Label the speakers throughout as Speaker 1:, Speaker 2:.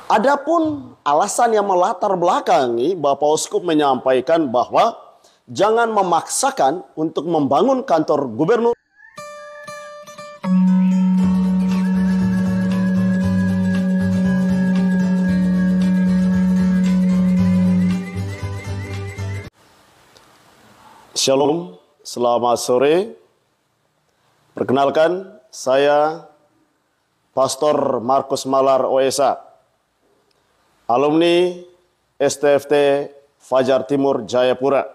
Speaker 1: Adapun alasan yang melatar belakangi Bapak Uskup menyampaikan bahwa jangan memaksakan untuk membangun kantor gubernur. Shalom, selamat sore. Perkenalkan, saya Pastor Markus Malar OSA, alumni STFT Fajar Timur Jayapura.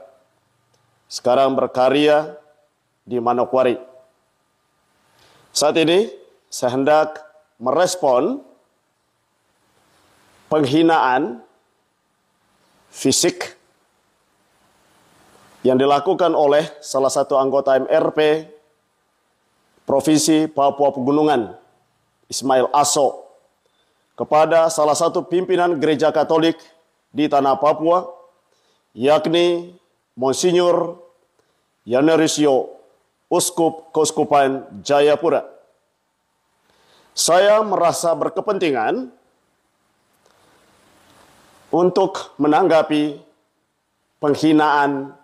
Speaker 1: Sekarang berkarya di Manokwari. Saat ini saya hendak merespon penghinaan fisik yang dilakukan oleh salah satu anggota MRP Provinsi Papua Pegunungan, Ismail Aso, kepada salah satu pimpinan gereja Katolik di tanah Papua, yakni Monsinyur Yanerisio, Uskup Keuskupan Jayapura. Saya merasa berkepentingan untuk menanggapi penghinaan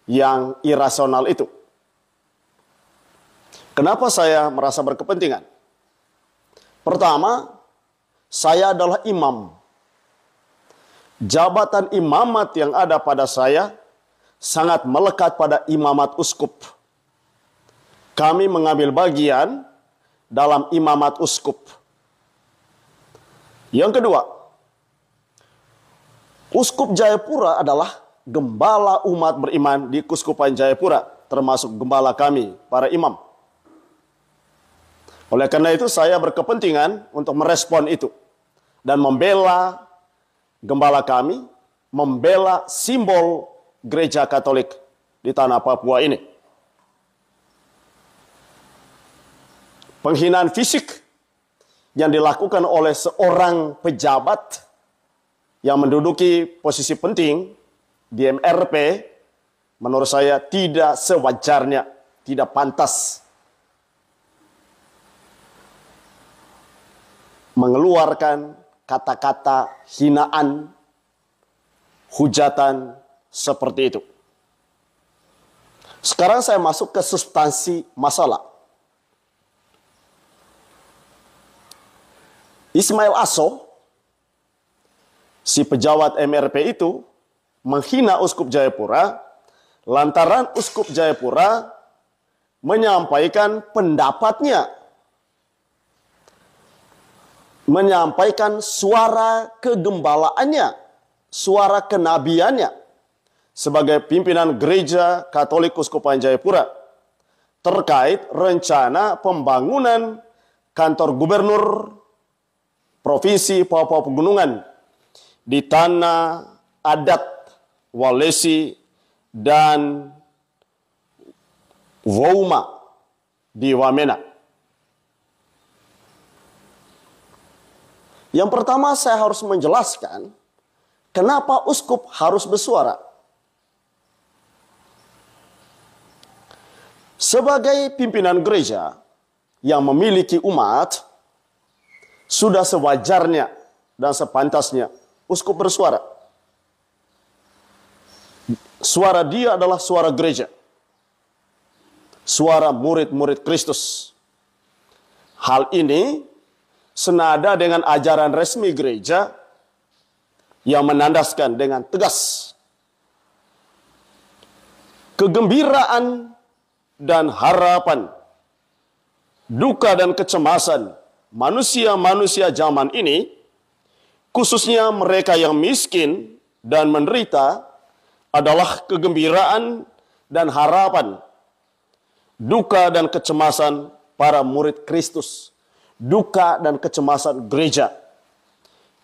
Speaker 1: yang irasional itu. Kenapa saya merasa berkepentingan? Pertama, saya adalah imam. Jabatan imamat yang ada pada saya sangat melekat pada imamat uskup. Kami mengambil bagian dalam imamat uskup. Yang kedua, Uskup Jayapura adalah gembala umat beriman di Keuskupan Jayapura, termasuk gembala kami, para imam. Oleh karena itu saya berkepentingan untuk merespon itu dan membela gembala kami, membela simbol gereja Katolik di tanah Papua ini. Penghinaan fisik yang dilakukan oleh seorang pejabat yang menduduki posisi penting di MRP, menurut saya tidak sewajarnya, tidak pantas mengeluarkan kata-kata hinaan, hujatan seperti itu. Sekarang saya masuk ke substansi masalah. Ismail Aso, si pejabat MRP itu, menghina Uskup Jayapura lantaran Uskup Jayapura menyampaikan pendapatnya, menyampaikan suara kegembalaannya, suara kenabiannya sebagai pimpinan gereja Katolik Keuskupan Jayapura terkait rencana pembangunan kantor gubernur Provinsi Papua Pegunungan di tanah adat Walesi dan Wouma di Wamena. Yang pertama saya harus menjelaskan kenapa uskup harus bersuara. Sebagai pimpinan gereja yang memiliki umat, sudah sewajarnya dan sepantasnya uskup bersuara. Suara dia adalah suara gereja. Suara murid-murid Kristus. Hal ini senada dengan ajaran resmi gereja yang menandaskan dengan tegas kegembiraan dan harapan, duka dan kecemasan manusia-manusia zaman ini, khususnya mereka yang miskin dan menderita, adalah kegembiraan dan harapan, duka dan kecemasan para murid Kristus, duka dan kecemasan gereja.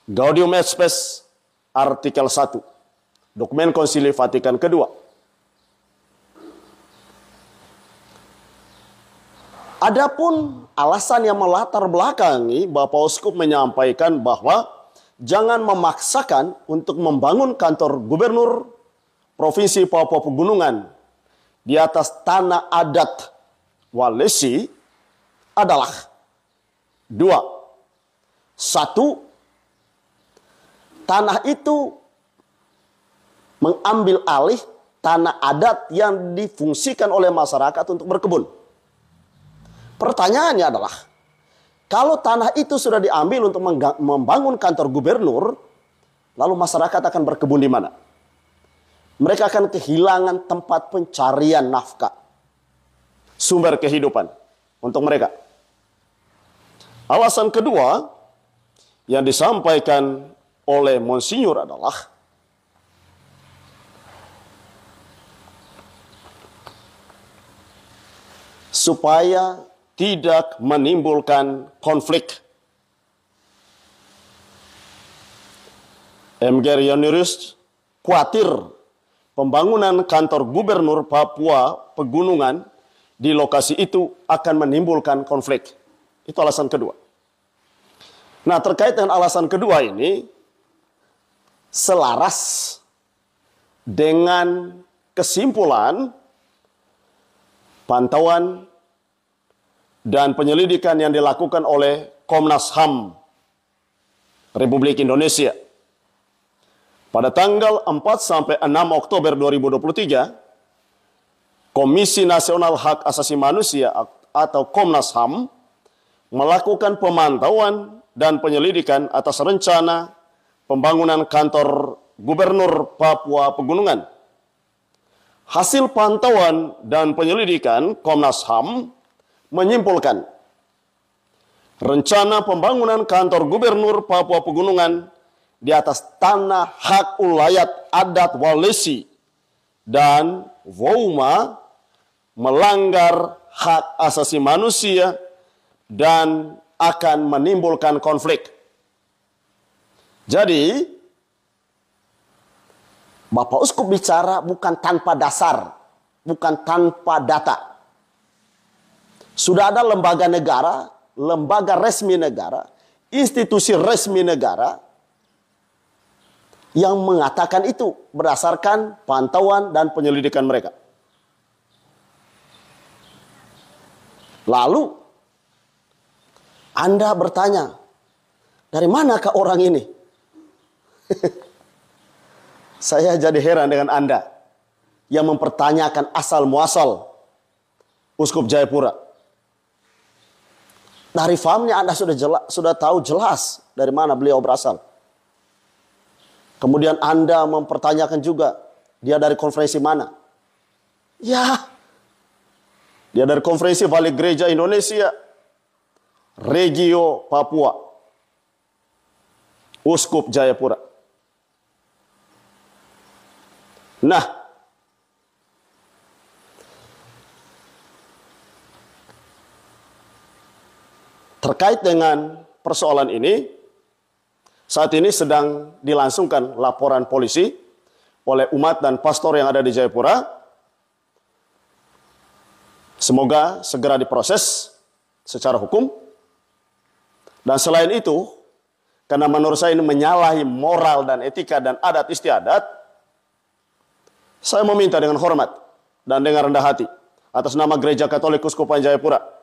Speaker 1: Gaudium et Spes, artikel 1, Dokumen Konsili Vatikan kedua. Adapun alasan yang melatar belakangi Bapak Uskup menyampaikan bahwa jangan memaksakan untuk membangun kantor gubernur Provinsi Papua Pegunungan di atas tanah adat Walesi adalah dua. Satu, tanah itu mengambil alih tanah adat yang difungsikan oleh masyarakat untuk berkebun. Pertanyaannya adalah, kalau tanah itu sudah diambil untuk membangun kantor gubernur, lalu masyarakat akan berkebun di mana? Mereka akan kehilangan tempat pencarian nafkah, sumber kehidupan untuk mereka. Alasan kedua yang disampaikan oleh Monsinyur adalah supaya tidak menimbulkan konflik. MGR Yonirus khawatir pembangunan kantor gubernur Papua Pegunungan di lokasi itu akan menimbulkan konflik. Itu alasan kedua. Nah, terkait dengan alasan kedua ini, selaras dengan kesimpulan pantauan dan penyelidikan yang dilakukan oleh Komnas HAM Republik Indonesia. Pada tanggal 4 sampai 6 Oktober 2023, Komisi Nasional Hak Asasi Manusia atau Komnas HAM melakukan pemantauan dan penyelidikan atas rencana pembangunan kantor Gubernur Papua Pegunungan. Hasil pantauan dan penyelidikan Komnas HAM menyimpulkan rencana pembangunan kantor Gubernur Papua Pegunungan di atas tanah hak ulayat adat Walesi dan Wouma melanggar hak asasi manusia dan akan menimbulkan konflik. Jadi, Bapak Uskup bicara bukan tanpa dasar, bukan tanpa data. Sudah ada lembaga negara, lembaga resmi negara, institusi resmi negara yang mengatakan itu berdasarkan pantauan dan penyelidikan mereka. Lalu Anda bertanya, dari manakah orang ini? Saya jadi heran dengan Anda yang mempertanyakan asal muasal Uskup Jayapura. Dari famnya Anda sudah tahu jelas dari mana beliau berasal. Kemudian Anda mempertanyakan juga, dia dari konferensi mana? Ya, dia dari konferensi Wali Gereja Indonesia, Regio Papua, Uskup Jayapura. Nah, terkait dengan persoalan ini, saat ini sedang dilangsungkan laporan polisi oleh umat dan pastor yang ada di Jayapura. Semoga segera diproses secara hukum. Dan selain itu, karena menurut saya ini menyalahi moral dan etika dan adat istiadat, saya meminta dengan hormat dan dengan rendah hati atas nama Gereja Katolik Uskupan Jayapura